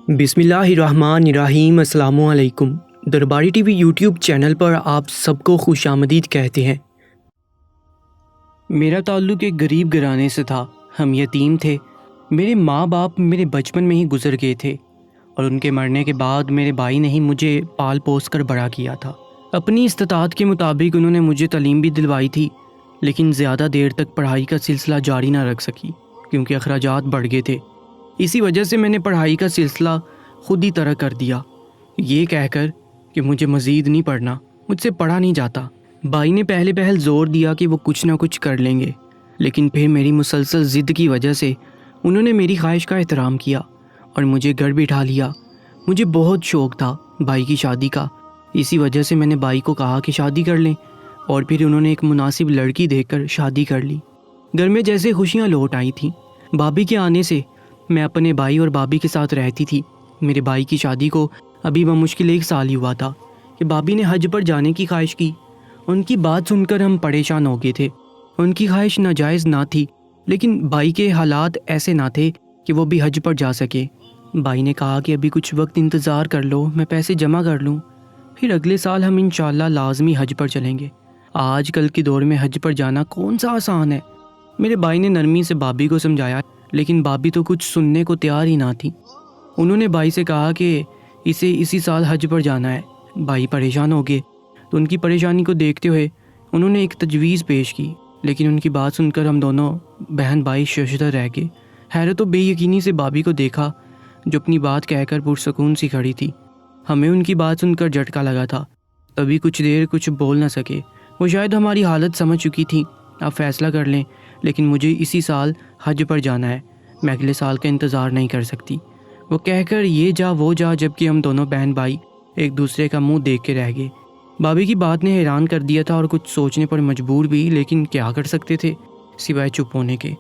بسم اللہ الرحمن الرحیم۔ السلام علیکم۔ درباری ٹی وی یوٹیوب چینل پر آپ سب کو خوش آمدید کہتے ہیں۔ میرا تعلق ایک غریب گھرانے سے تھا۔ ہم یتیم تھے۔ میرے ماں باپ میرے بچپن میں ہی گزر گئے تھے اور ان کے مرنے کے بعد میرے بھائی نے ہی مجھے پال پوس کر بڑا کیا تھا۔ اپنی استطاعت کے مطابق انہوں نے مجھے تعلیم بھی دلوائی تھی، لیکن زیادہ دیر تک پڑھائی کا سلسلہ جاری نہ رکھ سکی کیونکہ اخراجات بڑھ گئے تھے۔ اسی وجہ سے میں نے پڑھائی کا سلسلہ خود ہی ترک کر دیا، یہ کہہ کر کہ مجھے مزید نہیں پڑھنا، مجھ سے پڑھا نہیں جاتا۔ بھائی نے پہلے زور دیا کہ وہ کچھ نہ کچھ کر لیں گے، لیکن پھر میری مسلسل ضد کی وجہ سے انہوں نے میری خواہش کا احترام کیا اور مجھے گھر بٹھا لیا۔ مجھے بہت شوق تھا بھائی کی شادی کا، اسی وجہ سے میں نے بھائی کو کہا کہ شادی کر لیں، اور پھر انہوں نے ایک مناسب لڑکی دیکھ کر شادی کر لی۔ گھر میں جیسے خوشیاں لوٹ آئی تھیں۔ بھابھی کے آنے سے میں اپنے بھائی اور بھابھی کے ساتھ رہتی تھی۔ میرے بھائی کی شادی کو ابھی بمشکل 1 سال ہی ہوا تھا کہ بھابھی نے حج پر جانے کی خواہش کی۔ ان کی بات سن کر ہم پریشان ہو گئے تھے۔ ان کی خواہش ناجائز نہ تھی، لیکن بھائی کے حالات ایسے نہ تھے کہ وہ بھی حج پر جا سکے۔ بھائی نے کہا کہ ابھی کچھ وقت انتظار کر لو، میں پیسے جمع کر لوں، پھر اگلے سال ہم انشاءاللہ لازمی حج پر چلیں گے۔ آج کل کے دور میں حج پر جانا کون سا آسان ہے۔ میرے بھائی نے نرمی سے بھابھی کو سمجھایا، لیکن بھابھی تو کچھ سننے کو تیار ہی نہ تھی۔ انہوں نے بھائی سے کہا کہ اسے اسی سال حج پر جانا ہے۔ بھائی پریشان ہو گئے، تو ان کی پریشانی کو دیکھتے ہوئے انہوں نے ایک تجویز پیش کی، لیکن ان کی بات سن کر ہم دونوں بہن بھائی ششدر رہ گئے۔ حیرت و بے یقینی سے بھابھی کو دیکھا جو اپنی بات کہہ کر پرسکون سی کھڑی تھی۔ ہمیں ان کی بات سن کر جھٹکا لگا تھا، تبھی کچھ دیر کچھ بول نہ سکے۔ وہ شاید ہماری حالت سمجھ چکی تھی۔ آپ فیصلہ کر لیں، لیکن مجھے اسی سال حج پر جانا ہے، میں اگلے سال کا انتظار نہیں کر سکتی۔ وہ کہہ کر یہ جا وہ جا، جبکہ ہم دونوں بہن بھائی ایک دوسرے کا منہ دیکھ کے رہ گئے۔ بھابھی کی بات نے حیران کر دیا تھا اور کچھ سوچنے پر مجبور بھی، لیکن کیا کر سکتے تھے سوائے چپ ہونے کے۔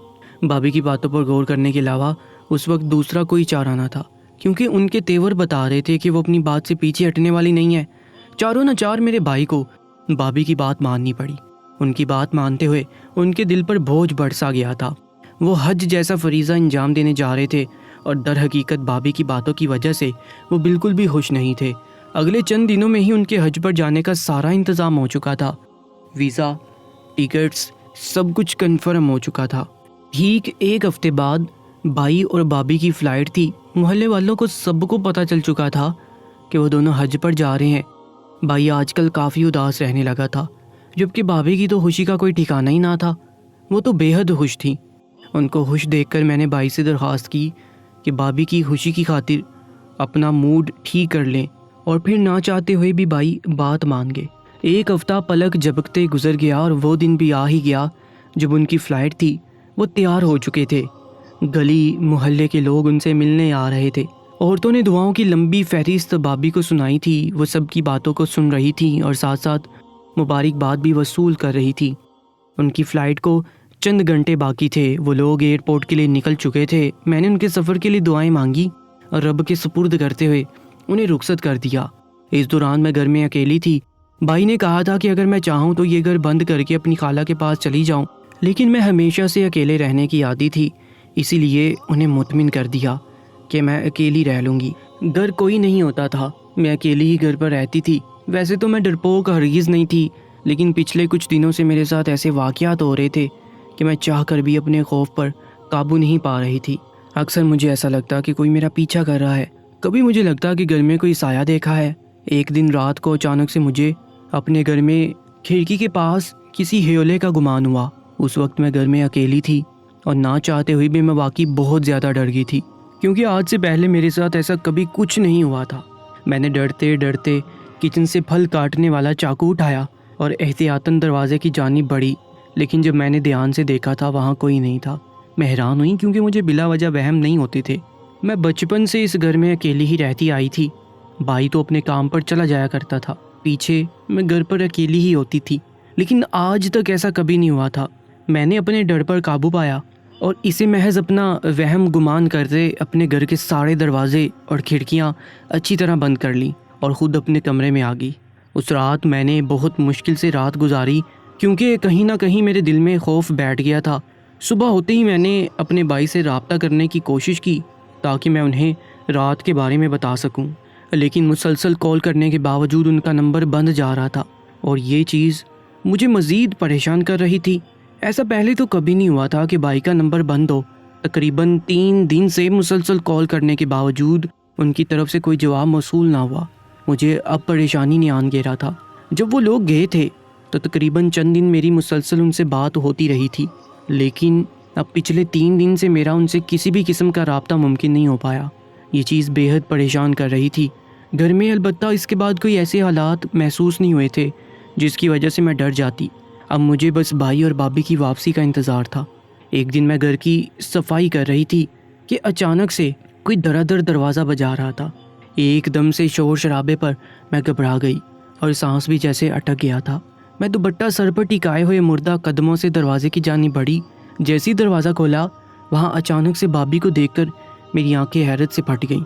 بھابھی کی باتوں پر غور کرنے کے علاوہ اس وقت دوسرا کوئی چارہ نہ تھا، کیونکہ ان کے تیور بتا رہے تھے کہ وہ اپنی بات سے پیچھے ہٹنے والی نہیں ہے۔ چاروں نہ چار میرے بھائی کو بھابھی کی بات ماننی پڑی۔ ان کی بات مانتے ہوئے ان کے دل پر بوجھ بڑھ سا گیا تھا۔ وہ حج جیسا فریضہ انجام دینے جا رہے تھے اور در حقیقت بھابھی کی باتوں کی وجہ سے وہ بالکل بھی خوش نہیں تھے۔ اگلے چند دنوں میں ہی ان کے حج پر جانے کا سارا انتظام ہو چکا تھا۔ ویزا، ٹکٹس، سب کچھ کنفرم ہو چکا تھا۔ ٹھیک 1 ہفتے بعد بھائی اور بھابھی کی فلائٹ تھی۔ محلے والوں کو سب کو پتہ چل چکا تھا کہ وہ دونوں حج پر جا رہے ہیں۔ بھائی آج کل کافی اداس رہنے لگا تھا، جبکہ بھابھی کی تو خوشی کا کوئی ٹھکانہ ہی نہ تھا۔ وہ تو بے حد خوش تھی۔ ان کو خوش دیکھ کر میں نے بھائی سے درخواست کی کہ بھابھی کی خوشی کی خاطر اپنا موڈ ٹھیک کر لیں، اور پھر نہ چاہتے ہوئے بھی بھائی بات مان گئے۔ 1 ہفتہ پلک جھپکتے گزر گیا اور وہ دن بھی آ ہی گیا جب ان کی فلائٹ تھی۔ وہ تیار ہو چکے تھے۔ گلی محلے کے لوگ ان سے ملنے آ رہے تھے۔ عورتوں نے دعاؤں کی لمبی فہرست بھابھی کو سنائی تھی۔ وہ سب کی باتوں کو سن رہی تھی اور ساتھ ساتھ مبارکباد بھی وصول کر رہی تھی۔ ان کی فلائٹ کو چند گھنٹے باقی تھے۔ وہ لوگ ایئرپورٹ کے لیے نکل چکے تھے۔ میں نے ان کے سفر کے لیے دعائیں مانگی اور رب کے سپرد کرتے ہوئے انہیں رخصت کر دیا۔ اس دوران میں گھر میں اکیلی تھی۔ بھائی نے کہا تھا کہ اگر میں چاہوں تو یہ گھر بند کر کے اپنی خالہ کے پاس چلی جاؤں، لیکن میں ہمیشہ سے اکیلے رہنے کی عادی تھی، اسی لیے انہیں مطمئن کر دیا کہ میں اکیلی رہ لوں گی۔ گھر کوئی نہیں ہوتا تھا، میں اکیلی ہی گھر پر رہتی تھی۔ ویسے تو میں ڈرپوک ہرگز نہیں تھی، لیکن پچھلے کچھ دنوں سے میرے ساتھ ایسے واقعات ہو رہے تھے کہ میں چاہ کر بھی اپنے خوف پر قابو نہیں پا رہی تھی۔ اکثر مجھے ایسا لگتا کہ کوئی میرا پیچھا کر رہا ہے، کبھی مجھے لگتا کہ گھر میں کوئی سایہ دیکھا ہے۔ ایک دن رات کو اچانک سے مجھے اپنے گھر میں کھڑکی کے پاس کسی ہیولے کا گمان ہوا۔ اس وقت میں گھر میں اکیلی تھی اور نہ چاہتے ہوئے بھی میں واقعی بہت زیادہ ڈر گئی تھی، کیونکہ آج سے پہلے میرے ساتھ ایسا کبھی کچھ نہیں ہوا تھا۔ میں نے ڈرتے ڈرتے کچن سے پھل کاٹنے والا چاقو اٹھایا اور احتیاطاً دروازے کی جانب بڑھی، لیکن جب میں نے دھیان سے دیکھا تھا وہاں کوئی نہیں تھا۔ میں حیران ہوئی، کیونکہ مجھے بلا وجہ وہم نہیں ہوتے تھے۔ میں بچپن سے اس گھر میں اکیلی ہی رہتی آئی تھی۔ بھائی تو اپنے کام پر چلا جایا کرتا تھا، پیچھے میں گھر پر اکیلی ہی ہوتی تھی، لیکن آج تک ایسا کبھی نہیں ہوا تھا۔ میں نے اپنے ڈر پر قابو پایا اور اسے محض اپنا وہم گمان کرتے اپنے گھر کے سارے دروازے اور کھڑکیاں اچھی طرح بند کر لیں اور خود اپنے کمرے میں آ گئی۔ اس رات میں نے بہت مشکل سے رات گزاری، کیونکہ کہیں نہ کہیں میرے دل میں خوف بیٹھ گیا تھا۔ صبح ہوتے ہی میں نے اپنے بھائی سے رابطہ کرنے کی کوشش کی تاکہ میں انہیں رات کے بارے میں بتا سکوں، لیکن مسلسل کال کرنے کے باوجود ان کا نمبر بند جا رہا تھا، اور یہ چیز مجھے مزید پریشان کر رہی تھی۔ ایسا پہلے تو کبھی نہیں ہوا تھا کہ بھائی کا نمبر بند ہو۔ تقریباً 3 دن سے مسلسل کال کرنے کے باوجود ان کی طرف سے کوئی جواب موصول نہ ہوا۔ مجھے اب پریشانی نے آن گھیرا تھا۔ جب وہ لوگ گئے تھے تو تقریباً چند دن میری مسلسل ان سے بات ہوتی رہی تھی، لیکن اب پچھلے 3 دن سے میرا ان سے کسی بھی قسم کا رابطہ ممکن نہیں ہو پایا۔ یہ چیز بے حد پریشان کر رہی تھی۔ گھر میں البتہ اس کے بعد کوئی ایسے حالات محسوس نہیں ہوئے تھے جس کی وجہ سے میں ڈر جاتی۔ اب مجھے بس بھائی اور بھابھی کی واپسی کا انتظار تھا۔ ایک دن میں گھر کی صفائی کر رہی تھی کہ اچانک سے کوئی دھڑا-دھڑ دروازہ بجا رہا تھا۔ ایک دم سے شور شرابے پر میں گھبرا گئی اور سانس بھی جیسے اٹک گیا تھا۔ میں دوپٹہ سر پر ٹکائے ہوئے مردہ قدموں سے دروازے کی جانب بڑھی۔ جیسے ہی دروازہ کھولا، وہاں اچانک سے بھابھی کو دیکھ کر میری آنکھیں حیرت سے پھٹ گئیں۔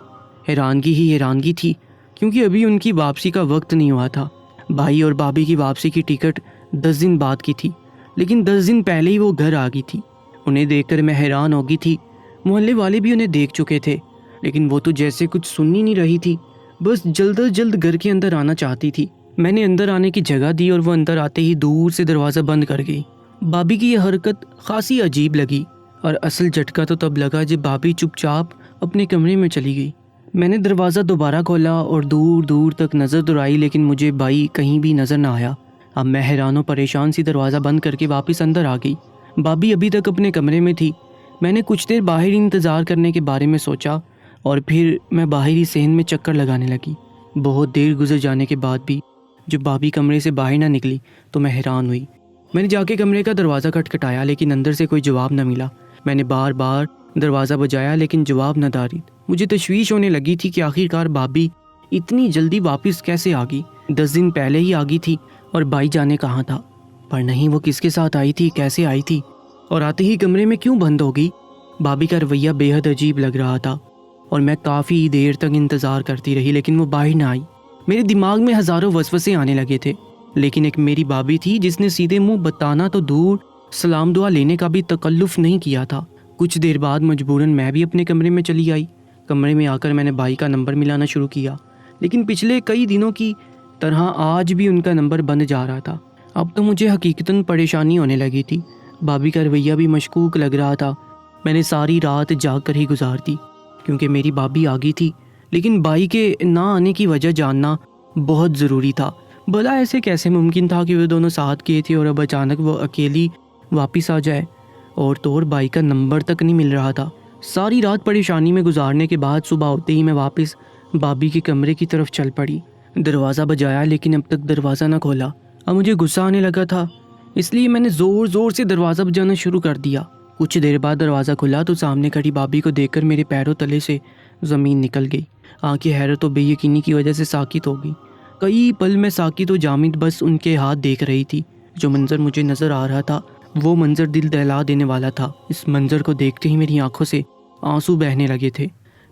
حیرانگی ہی حیرانگی تھی، کیونکہ ابھی ان کی واپسی کا وقت نہیں ہوا تھا۔ بھائی اور بھابھی کی واپسی کی ٹکٹ 10 دن بعد کی تھی، لیکن 10 دن پہلے ہی وہ گھر آ گئی تھی۔ انہیں دیکھ کر میں حیران ہو گئی تھی۔ محلے والے بھی انہیں دیکھ چکے تھے، لیکن وہ تو جیسے کچھ سن ہی نہیں رہی تھی، بس جلد از جلد گھر کے اندر آنا چاہتی تھی۔ میں نے اندر آنے کی جگہ دی اور وہ اندر آتے ہی دور سے دروازہ بند کر گئی۔ بھابھی کی یہ حرکت خاصی عجیب لگی، اور اصل جھٹکا تو تب لگا جب بھابھی چپ چاپ اپنے کمرے میں چلی گئی۔ میں نے دروازہ دوبارہ کھولا اور دور دور تک نظر دوڑائی، لیکن مجھے بھائی کہیں بھی نظر نہ آیا۔ اب میں حیران و پریشان سی دروازہ بند کر کے واپس اندر آ گئی۔ بھابھی ابھی تک اپنے کمرے میں تھی۔ میں نے کچھ دیر باہر انتظار کرنے کے بارے میں سوچا، اور پھر میں باہری صحن میں چکر لگانے لگی۔ بہت دیر گزر جانے کے بعد بھی جب بھابھی کمرے سے باہر نہ نکلی تو میں حیران ہوئی۔ میں نے جا کے کمرے کا دروازہ کھٹکھٹایا، لیکن اندر سے کوئی جواب نہ ملا۔ میں نے بار بار دروازہ بجایا، لیکن جواب نہ دارید۔ مجھے تشویش ہونے لگی تھی کہ آخرکار بھابھی اتنی جلدی واپس کیسے آ گئی۔ 10 دن پہلے ہی آ گئی تھی، اور بھائی جانے کہاں تھا؟ پر نہیں، وہ کس کے ساتھ آئی تھی، کیسے آئی تھی، اور آتے ہی کمرے میں کیوں بند ہو گئی؟ بھابھی کا رویہ بے حد عجیب لگ رہا تھا، اور میں کافی دیر تک انتظار کرتی رہی، لیکن وہ باہر نہ آئی۔ میرے دماغ میں ہزاروں وسوسے آنے لگے تھے، لیکن ایک میری بھابھی تھی جس نے سیدھے منہ بتانا تو دور، سلام دعا لینے کا بھی تکلف نہیں کیا تھا۔ کچھ دیر بعد مجبوراً میں بھی اپنے کمرے میں چلی آئی۔ کمرے میں آ کر میں نے بھائی کا نمبر ملانا شروع کیا، لیکن پچھلے کئی دنوں کی طرح آج بھی ان کا نمبر بند جا رہا تھا۔ اب تو مجھے حقیقتاً پریشانی ہونے لگی تھی۔ بھابھی کا رویہ بھی مشکوک لگ رہا تھا۔ میں نے ساری رات جاگ کر ہی گزار دی، کیونکہ میری بھابھی آ گئی تھی، لیکن بھائی کے نہ آنے کی وجہ جاننا بہت ضروری تھا۔ بھلا ایسے کیسے ممکن تھا کہ وہ دونوں ساتھ گئے تھے اور اب اچانک وہ اکیلی واپس آ جائے، اور تو اور بھائی کا نمبر تک نہیں مل رہا تھا۔ ساری رات پریشانی میں گزارنے کے بعد صبح ہوتے ہی میں واپس بھابھی کے کمرے کی طرف چل پڑی۔ دروازہ بجایا، لیکن اب تک دروازہ نہ کھولا۔ اب مجھے غصہ آنے لگا تھا، اس لیے میں نے زور زور سے دروازہ بجانا شروع کر دیا۔ کچھ دیر بعد دروازہ کھلا تو سامنے کھڑی بھابھی کو دیکھ کر میرے پیروں تلے سے زمین نکل گئی۔ آنکھیں حیرت و بے یقینی کی وجہ سے ساکت ہو گئی۔ کئی پل میں ساکت و جامد بس ان کے ہاتھ دیکھ رہی تھی۔ جو منظر مجھے نظر آ رہا تھا وہ منظر دل دہلا دینے والا تھا۔ اس منظر کو دیکھتے ہی میری آنکھوں سے آنسو بہنے لگے تھے۔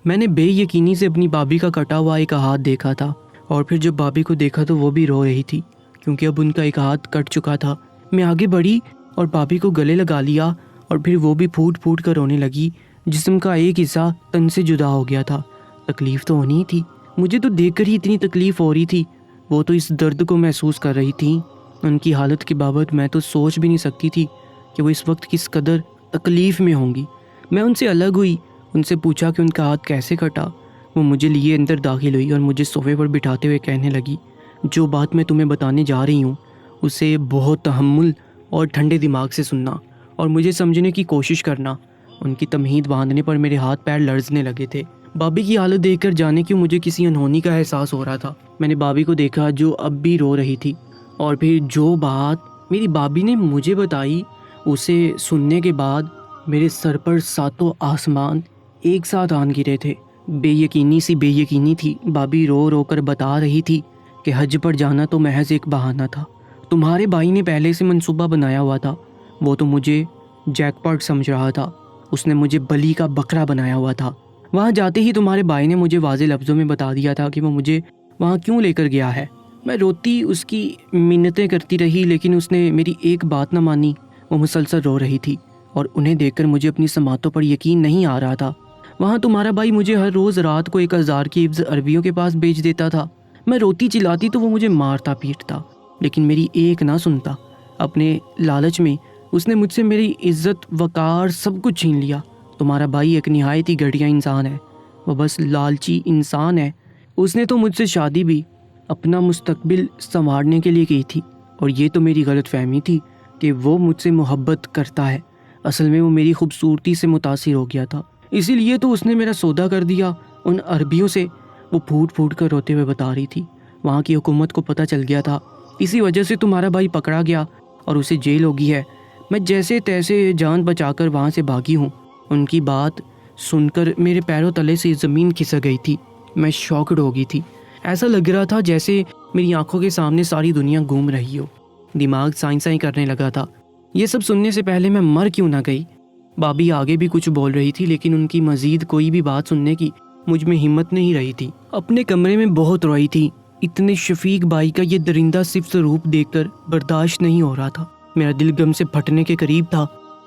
میں نے بے یقینی سے اپنی بھابھی کا کٹا ہوا ایک ہاتھ دیکھا تھا، اور پھر جب بھابھی کو دیکھا تو وہ بھی رو رہی تھی، کیونکہ اب ان کا ایک ہاتھ کٹ چکا تھا۔ میں آگے بڑھی اور بھابھی کو گلے لگا لیا، اور پھر وہ بھی پھوٹ پھوٹ کر رونے لگی۔ جسم کا ایک حصہ تن سے جدا ہو گیا تھا۔ تکلیف تو ہونی ہی تھی، مجھے تو دیکھ کر ہی اتنی تکلیف ہو رہی تھی۔ وہ تو اس درد کو محسوس کر رہی تھی۔ ان کی حالت کی بابت میں تو سوچ بھی نہیں سکتی تھی کہ وہ اس وقت کس قدر تکلیف میں ہوں گی۔ میں ان سے الگ ہوئی، ان سے پوچھا کہ ان کا ہاتھ کیسے کٹا۔ وہ مجھے لیے اندر داخل ہوئی اور مجھے صوفے پر بٹھاتے ہوئے کہنے لگی، جو بات میں تمہیں بتانے جا رہی ہوں اسے بہت تحمل اور ٹھنڈے دماغ سے سننا اور مجھے سمجھنے کی کوشش کرنا۔ ان کی تمہید باندھنے پر میرے ہاتھ پیر لرزنے لگے تھے۔ بھابھی کی حالت دیکھ کر جانے کیوں مجھے کسی انہونی کا احساس ہو رہا تھا۔ میں نے بھابھی کو دیکھا جو اب بھی رو رہی تھی، اور پھر جو بات میری بھابھی نے مجھے بتائی اسے سننے کے بعد میرے سر پر ساتوں آسمان ایک ساتھ آن گرے تھے۔ بے یقینی تھی۔ بھابھی رو رو کر بتا رہی تھی کہ حج پر جانا تو محض ایک بہانہ تھا، تمہارے بھائی نے پہلے سے منصوبہ بنایا ہوا تھا، وہ تو مجھے جیک پاٹ سمجھ رہا تھا، اس نے مجھے بلی کا بکرا بنایا ہوا تھا۔ وہاں جاتے ہی تمہارے بھائی نے مجھے واضح لفظوں میں بتا دیا تھا کہ وہ مجھے وہاں کیوں لے کر گیا ہے۔ میں روتی اس کی منتیں کرتی رہی، لیکن اس نے میری ایک بات نہ مانی۔ وہ مسلسل رو رہی تھی، اور انہیں دیکھ کر مجھے اپنی سماعتوں پر یقین نہیں آ رہا تھا۔ وہاں تمہارا بھائی مجھے ہر روز رات کو 1000 کی حفظ عربیوں کے پاس بھیج دیتا تھا۔ میں روتی چلاتی تو وہ مجھے مارتا پیٹتا، لیکن میری ایک نہ سنتا۔ اپنے لالچ میں اس نے مجھ سے میری عزت، وقار، سب کچھ چھین لیا۔ تمہارا بھائی ایک نہایت ہی گھٹیا انسان ہے، وہ بس لالچی انسان ہے۔ اس نے تو مجھ سے شادی بھی اپنا مستقبل سنوارنے کے لیے کی تھی، اور یہ تو میری غلط فہمی تھی کہ وہ مجھ سے محبت کرتا ہے۔ اصل میں وہ میری خوبصورتی سے متاثر ہو گیا تھا، اسی لیے تو اس نے میرا سودا کر دیا ان عربیوں سے۔ وہ پھوٹ پھوٹ کر روتے ہوئے بتا رہی تھی۔ وہاں کی حکومت کو پتہ چل گیا تھا، اسی وجہ سے تمہارا بھائی پکڑا گیا اور اسے جیل ہو گئی ہے۔ میں جیسے تیسے جان بچا کر وہاں سے بھاگی ہوں۔ ان کی بات سن کر میرے پیروں تلے سے زمین کھسک گئی تھی۔ میں شاکڈ ہو گئی تھی۔ ایسا لگ رہا تھا جیسے میری آنکھوں کے سامنے ساری دنیا گھوم رہی ہو۔ دماغ سائیں کرنے لگا تھا۔ یہ سب سننے سے پہلے میں مر کیوں نہ گئی۔ بابی آگے بھی کچھ بول رہی تھی، لیکن ان کی مزید کوئی بھی بات سننے کی مجھ میں ہمت نہیں رہی تھی۔ اپنے کمرے میں بہت روئی تھی۔ اتنے شفیق بھائی کا یہ درندہ صفت روپ دیکھ کر برداشت نہیں ہو رہا تھا۔ میرا دل غم سے پھٹنے کے قریب تھا۔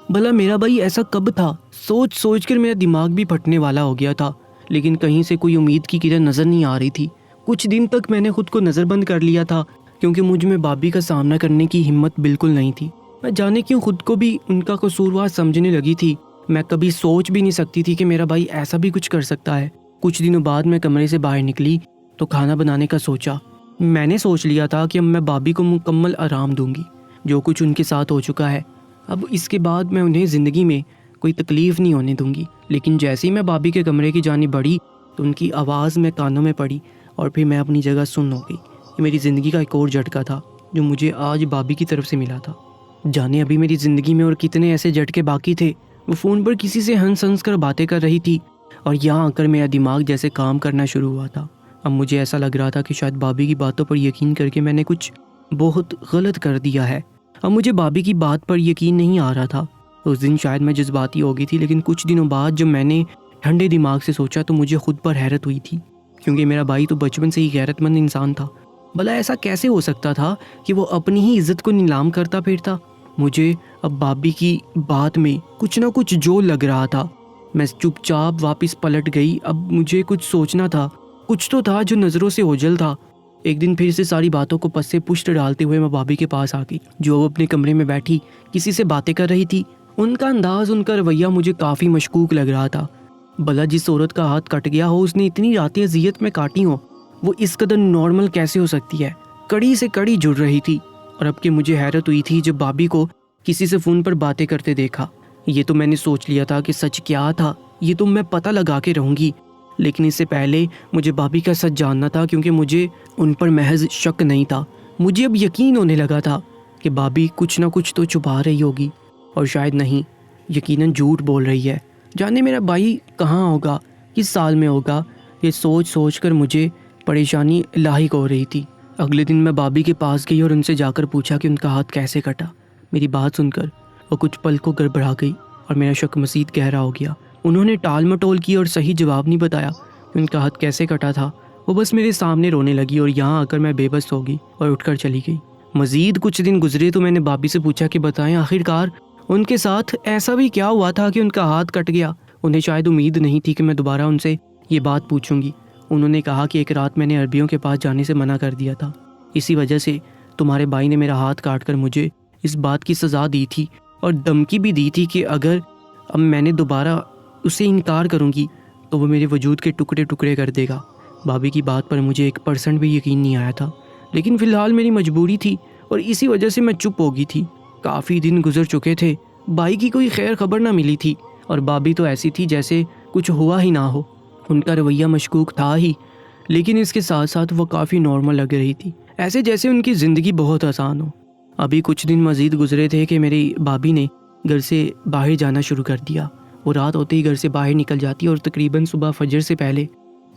بھلا میرا بھائی ایسا کب تھا؟ سوچ سوچ کر میرا دماغ بھی پھٹنے والا ہو گیا تھا، لیکن کہیں سے کوئی امید کی کرن نظر نہیں آ رہی تھی۔ کچھ دن تک میں نے خود کو نظر بند کر لیا تھا، کیونکہ مجھ میں بابی کا سامنا کرنے کی ہمت بالکل نہیں تھی۔ میں جانے کیوں خود کو بھی ان کا قصوروار سمجھنے لگی تھی۔ میں کبھی سوچ بھی نہیں سکتی تھی کہ میرا بھائی ایسا بھی کچھ کر سکتا ہے۔ کچھ دنوں بعد میں کمرے سے باہر نکلی تو کھانا بنانے کا سوچا۔ میں نے سوچ لیا تھا کہ اب میں بابی کو مکمل آرام دوں گی۔ جو کچھ ان کے ساتھ ہو چکا ہے، اب اس کے بعد میں انہیں زندگی میں کوئی تکلیف نہیں ہونے دوں گی۔ لیکن جیسے ہی میں بابی کے کمرے کی جانب بڑھی تو ان کی آواز میں کانوں میں پڑی، اور پھر میں اپنی جگہ سن ہو گئی۔ یہ میری زندگی کا ایک اور جھٹکا تھا جو مجھے آج بابی کی طرف سے ملا تھا۔ جانے ابھی میری زندگی میں اور کتنے ایسے جھٹکے باقی تھے۔ وہ فون پر کسی سے ہنس ہنس کر باتیں کر رہی تھی، اور یہاں آ کر میرا دماغ جیسے کام کرنا شروع ہوا تھا۔ اب مجھے ایسا لگ رہا تھا کہ شاید بابی کی باتوں پر یقین کر کے میں نے کچھ بہت غلط کر دیا ہے۔ اب مجھے بابی کی بات پر یقین نہیں آ رہا تھا۔ اس دن شاید میں جذباتی ہو گئی تھی، لیکن کچھ دنوں بعد جب میں نے ٹھنڈے دماغ سے سوچا تو مجھے خود پر حیرت ہوئی تھی، کیونکہ میرا بھائی تو بچپن سے ہی غیرت مند انسان تھا۔ بھلا ایسا کیسے ہو سکتا تھا کہ وہ اپنی ہی عزت کو نیلام کرتا پھرتا؟ مجھے اب بابی کی بات میں کچھ نہ کچھ جو لگ رہا تھا۔ میں چپ چاپ واپس پلٹ گئی۔ اب مجھے کچھ سوچنا تھا، کچھ تو تھا جو نظروں سے اوجھل تھا۔ ایک دن پھر سے ساری باتوں کو پس سے پشت ڈالتے ہوئے میں بابی کے پاس آ گئی، جو اپنے کمرے میں بیٹھی کسی سے باتیں کر رہی تھی۔ ان کا انداز، ان کا رویہ مجھے کافی مشکوک لگ رہا تھا۔ بھلا جس عورت کا ہاتھ کٹ گیا ہو، اس نے اتنی راتیں اذیت میں کاٹی ہوں، وہ اس قدر نارمل کیسے ہو سکتی ہے؟ کڑی سے کڑی جڑ رہی تھی۔ اور اب کہ مجھے حیرت ہوئی تھی جب بابی کو کسی سے فون پر باتیں کرتے دیکھا۔ یہ تو میں نے سوچ لیا تھا کہ سچ کیا تھا، یہ تو میں پتہ لگا کے رہوں گی، لیکن اس سے پہلے مجھے بابی کا سچ جاننا تھا، کیونکہ مجھے ان پر محض شک نہیں تھا۔ مجھے اب یقین ہونے لگا تھا کہ بابی کچھ نہ کچھ تو چھپا رہی ہوگی، اور شاید نہیں، یقیناً جھوٹ بول رہی ہے۔ جانے میرا بھائی کہاں ہوگا، کس سال میں ہوگا، یہ سوچ سوچ کر مجھے پریشانی لاحق ہو رہی تھی۔ اگلے دن میں بابی کے پاس گئی اور ان سے جا کر پوچھا کہ ان کا ہاتھ کیسے کٹا۔ میری بات سن کر وہ کچھ پل کو گڑبڑا گئی اور میرا شک مزید گہرا ہو گیا۔ انہوں نے ٹال مٹول کی اور صحیح جواب نہیں بتایا کہ ان کا ہاتھ کیسے کٹا تھا۔ وہ بس میرے سامنے رونے لگی، اور یہاں آ کر میں بے بس ہو گئی اور اٹھ کر چلی گئی۔ مزید کچھ دن گزرے تو میں نے بابی سے پوچھا کہ بتائیں آخرکار ان کے ساتھ ایسا بھی کیا ہوا تھا کہ ان کا ہاتھ کٹ گیا۔ انہیں شاید امید نہیں تھی کہ میں دوبارہ ان سے یہ بات پوچھوں گی۔ انہوں نے کہا کہ ایک رات میں نے عربیوں کے پاس جانے سے منع کر دیا تھا، اسی وجہ سے تمہارے بھائی نے میرا ہاتھ کاٹ کر مجھے اس بات کی سزا دی تھی، اور دھمکی بھی دی تھی کہ اگر اب میں نے دوبارہ اسے انکار کروں گی تو وہ میرے وجود کے ٹکڑے ٹکڑے کر دے گا۔ بابی کی بات پر مجھے 1% بھی یقین نہیں آیا تھا، لیکن فی الحال میری مجبوری تھی اور اسی وجہ سے میں چپ ہو گئی تھی۔ کافی دن گزر چکے تھے، بھائی کی کوئی خیر خبر نہ ملی تھی، اور بابی تو ایسی تھی جیسے کچھ ہوا ہی نہ ہو۔ ان کا رویہ مشکوک تھا ہی، لیکن اس کے ساتھ ساتھ وہ کافی نارمل لگ رہی تھی، ایسے جیسے ان کی زندگی بہت آسان ہو۔ ابھی کچھ دن مزید گزرے تھے کہ میری بابی نے گھر سے باہر جانا شروع کر دیا۔ وہ رات ہوتے ہی گھر سے باہر نکل جاتی اور تقریباً صبح فجر سے پہلے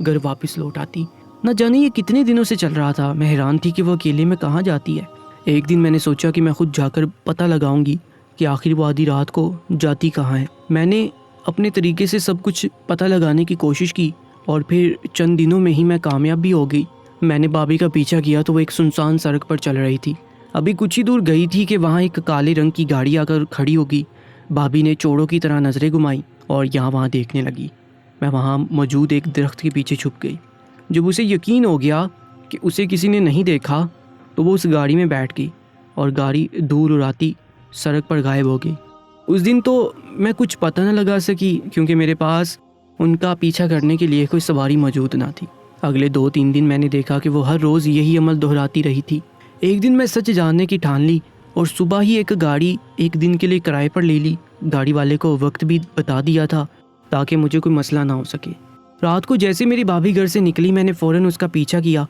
گھر واپس لوٹ آتی۔ نہ جانے یہ کتنے دنوں سے چل رہا تھا۔ میں حیران تھی کہ وہ اکیلے میں کہاں جاتی ہے۔ ایک دن میں نے سوچا کہ میں خود جا کر پتہ لگاؤں گی کہ آخر وہ آدھی رات کو جاتی کہاں ہے۔ میں نے اپنے طریقے سے سب کچھ پتہ لگانے کی کوشش کی، اور پھر چند دنوں میں ہی میں کامیاب بھی ہو گئی۔ میں نے بابی کا پیچھا کیا تو وہ ایک سنسان سڑک پر چل رہی تھی۔ ابھی کچھ ہی دور گئی تھی کہ وہاں ایک کالے رنگ کی گاڑی آ کر کھڑی ہوگی۔ بابی نے چوڑوں کی طرح نظریں گھمائیں اور یہاں وہاں دیکھنے لگی۔ میں وہاں موجود ایک درخت کے پیچھے چھپ گئی۔ جب اسے یقین ہو گیا کہ اسے کسی نے نہیں دیکھا تو وہ اس گاڑی میں بیٹھ گئی اور گاڑی دور اڑاتی سڑک پر غائب ہو گئی۔ اس دن تو میں کچھ پتہ نہ لگا سکی کیونکہ میرے پاس ان کا پیچھا کرنے کے لیے کوئی سواری موجود نہ تھی۔ اگلے 2-3 دن میں نے دیکھا کہ وہ ہر روز یہی عمل دہراتی رہی تھی۔ ایک دن میں سچ جاننے کی ٹھان لی اور صبح ہی ایک گاڑی ایک دن کے لیے کرائے پر لے لی۔ گاڑی والے کو وقت بھی بتا دیا تھا تاکہ مجھے کوئی مسئلہ نہ ہو سکے۔ رات کو جیسے میری بھابھی گھر سے نکلی میں نے فوراً اس کا پیچھا کیا۔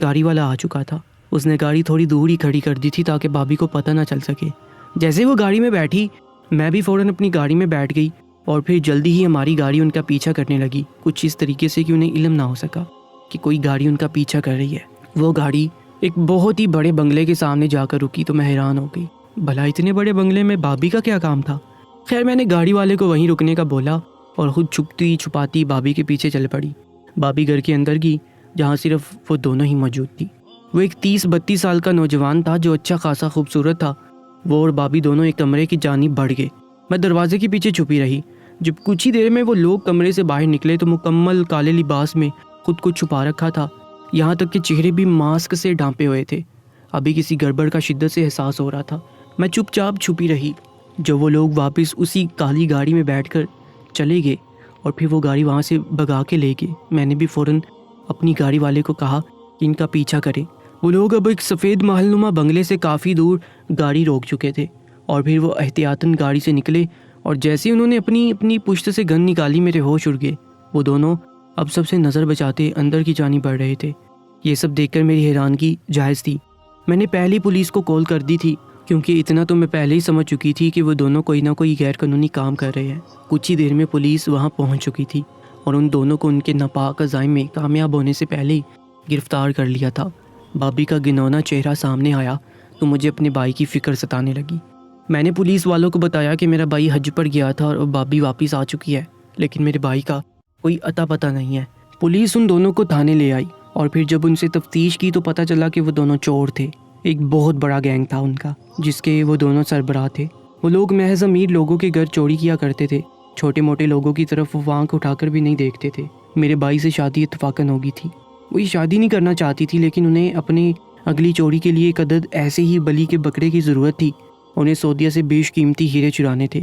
گاڑی والا آ چکا تھا۔ اس نے گاڑی تھوڑی دور ہی کھڑی کر دی تھی تاکہ بھابھی کو پتہ نہ چل سکے۔ جیسے وہ گاڑی میں بیٹھی میں بھی فوراً اپنی گاڑی میں بیٹھ گئی اور پھر جلدی ہی ہماری گاڑی ان کا پیچھا کرنے لگی، کچھ اس طریقے سے کہ انہیں علم نہ ہو سکا کہ کوئی گاڑی ان کا پیچھا کر رہی ہے۔ وہ گاڑی ایک بہت ہی بڑے بنگلے کے سامنے جا کر رکی تو میں حیران ہو گئی، بھلا اتنے بڑے بنگلے میں بھابھی کا کیا کام تھا؟ خیر میں نے گاڑی والے کو وہیں رکنے کا بولا اور خود چھپتی چھپاتی بھابھی کے پیچھے چل پڑی۔ بھابھی گھر کے اندر گئی جہاں صرف وہ دونوں ہی موجود تھی۔ وہ ایک 30-32 سال کا نوجوان تھا جو اچھا خاصا خوبصورت تھا۔ وہ اور بھابھی دونوں ایک کمرے کی جانب بڑھ گئے۔ میں دروازے کے پیچھے چھپی رہی۔ جب کچھ ہی دیر میں وہ لوگ کمرے سے باہر نکلے تو مکمل کالے لباس میں خود کو چھپا رکھا تھا، یہاں تک کہ چہرے بھی ماسک سے ڈھانپے ہوئے تھے۔ ابھی کسی گڑبڑ کا شدت سے احساس ہو رہا تھا۔ میں چپ چاپ چھپی رہی۔ جب وہ لوگ واپس اسی کالی گاڑی میں بیٹھ کر چلے گئے اور پھر وہ گاڑی وہاں سے بھگا کے لے گئے، میں نے بھی فوراً اپنی گاڑی والے کو کہا کہ ان کا پیچھا کرے۔ وہ لوگ اب ایک سفید محل نما بنگلے سے کافی دور گاڑی روک چکے تھے اور پھر وہ احتیاطاً گاڑی سے نکلے اور جیسے انہوں نے اپنی پشت سے گن نکالی میرے ہوش اڑ گئے۔ وہ دونوں اب سب سے نظر بچاتے اندر کی جانب بڑھ رہے تھے۔ یہ سب دیکھ کر میری حیرانگی جائز تھی۔ میں نے پہلے پولیس کو کال کر دی تھی کیونکہ اتنا تو میں پہلے ہی سمجھ چکی تھی کہ وہ دونوں کوئی نہ کوئی غیر قانونی کام کر رہے ہیں۔ کچھ ہی دیر میں پولیس وہاں پہنچ چکی تھی اور ان دونوں کو ان کے ناپاک عزائم میں کامیاب ہونے سے پہلے ہی گرفتار کر لیا تھا۔ بھابھی کا گنونا چہرہ سامنے آیا تو مجھے اپنے بھائی کی فکر ستانے لگی۔ میں نے پولیس والوں کو بتایا کہ میرا بھائی حج پر گیا تھا اور بھابھی واپس آ چکی ہے، لیکن میرے بھائی کا کوئی اتا پتہ نہیں ہے۔ پولیس ان دونوں کو تھانے لے آئی اور پھر جب ان سے تفتیش کی تو پتہ چلا کہ وہ دونوں چور تھے۔ ایک بہت بڑا گینگ تھا ان کا جس کے وہ دونوں سربراہ تھے۔ وہ لوگ محض امیر لوگوں کے گھر چوری کیا کرتے تھے، چھوٹے موٹے لوگوں کی طرف وہ آنکھ اٹھا کر بھی نہیں دیکھتے تھے۔ میرے بھائی سے شادی اتفاقاً ہو گئی تھی۔ وہ یہ شادی نہیں کرنا چاہتی تھی لیکن انہیں اپنے اگلی چوری کے لیے ایک عدد ایسے ہی بلی کے بکرے کی ضرورت تھی۔ انہیں سعودیہ سے بیش قیمتی ہیرے چرانے تھے۔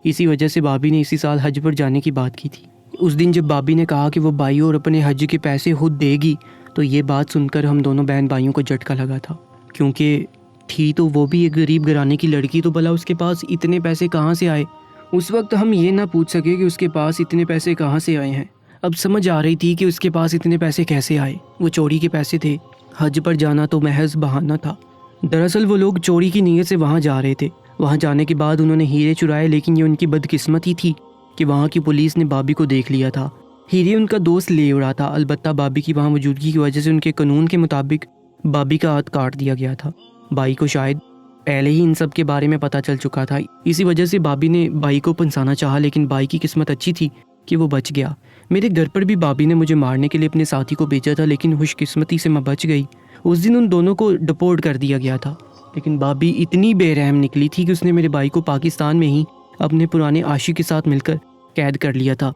اسی وجہ سے بھابھی نے اسی سال حج پر جانے کی بات کی تھی۔ اس دن جب بھابھی نے کہا کہ وہ بھائی اور اپنے حج کے پیسے خود دے گی تو یہ بات سن کر ہم دونوں بہن بھائیوں کو جھٹکا لگا تھا، کیونکہ تھی تو وہ بھی ایک غریب گھرانے کی لڑکی، تو بھلا اس کے پاس اتنے پیسے کہاں سے آئے؟ اس وقت ہم یہ نہ پوچھ سکے کہ اس کے پاس اتنے پیسے کہاں سے آئے ہیں۔ اب سمجھ آ رہی تھی کہ اس کے پاس اتنے پیسے کیسے آئے۔ وہ چوری کے پیسے تھے، حج پر جانا تو محض بہانہ تھا۔ دراصل وہ لوگ چوری کی نیت سے وہاں جا رہے تھے۔ وہاں جانے کے بعد انہوں نے ہیرے چرائے، لیکن یہ ان کی بدقسمتی تھی کہ وہاں کی پولیس نے بھابھی کو دیکھ لیا تھا۔ ہیرے ان کا دوست لے اڑا تھا، البتہ بھابھی کی وہاں موجودگی کی وجہ سے ان کے قانون کے مطابق بھابھی کا ہاتھ کاٹ دیا گیا تھا۔ بھائی کو شاید پہلے ہی ان سب کے بارے میں پتہ چل چکا تھا، اسی وجہ سے بھابھی نے بھائی کو پھنسانا چاہا، لیکن بھائی کی قسمت اچھی تھی کہ وہ بچ گیا۔ میرے گھر پر بھی بھابھی نے مجھے مارنے کے لیے اپنے ساتھی کو بھیجا تھا، لیکن خوش قسمتی سے میں بچ گئی۔ اس دن ان دونوں کو ڈپورٹ کر دیا گیا تھا، لیکن بھابھی اتنی بے رحم نکلی تھی کہ اس نے میرے بھائی کو پاکستان میں ہی اپنے پرانے عاشق کے ساتھ مل کر قید کر لیا تھا۔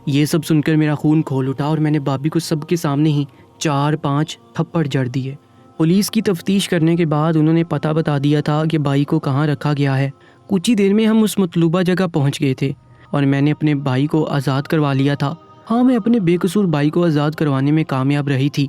یہ سب سن کر میرا خون کھول اٹھا اور میں نے بھابھی کو سب کے سامنے ہی 4-5 تھپڑ جڑ دیے۔ پولیس کی تفتیش کرنے کے بعد انہوں نے پتہ بتا دیا تھا کہ بھائی کو کہاں رکھا گیا ہے۔ کچھ ہی دیر میں ہم اس مطلوبہ جگہ پہنچ گئے تھے اور میں نے اپنے بھائی کو آزاد کروا لیا تھا۔ ہاں، میں اپنے بے قصور بھائی کو آزاد کروانے میں کامیاب رہی تھی۔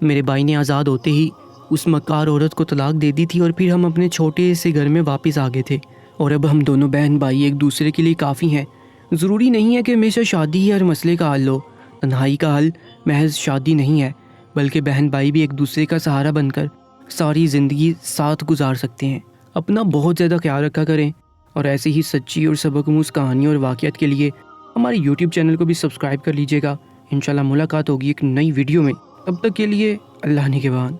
میرے بھائی نے آزاد ہوتے ہی اس مکار عورت کو طلاق دے دی تھی اور پھر ہم اپنے چھوٹے سے گھر میں واپس آ گئے تھے، اور اب ہم دونوں بہن بھائی ایک دوسرے کے لیے کافی ہیں۔ ضروری نہیں ہے کہ ہمیشہ شادی ہی ہر مسئلے کا حل ہو۔ تنہائی کا حل محض شادی نہیں ہے، بلکہ بہن بھائی بھی ایک دوسرے کا سہارا بن کر ساری زندگی ساتھ گزار سکتے ہیں۔ اپنا بہت زیادہ خیال رکھا کریں، اور ایسی ہی سچی اور سبق آموز کہانیوں اور واقعات کے لیے ہمارے YouTube چینل کو بھی سبسکرائب کر لیجیے گا۔ انشاءاللہ ملاقات ہوگی ایک نئی ویڈیو میں، تب تک کے لیے اللہ نگہبان۔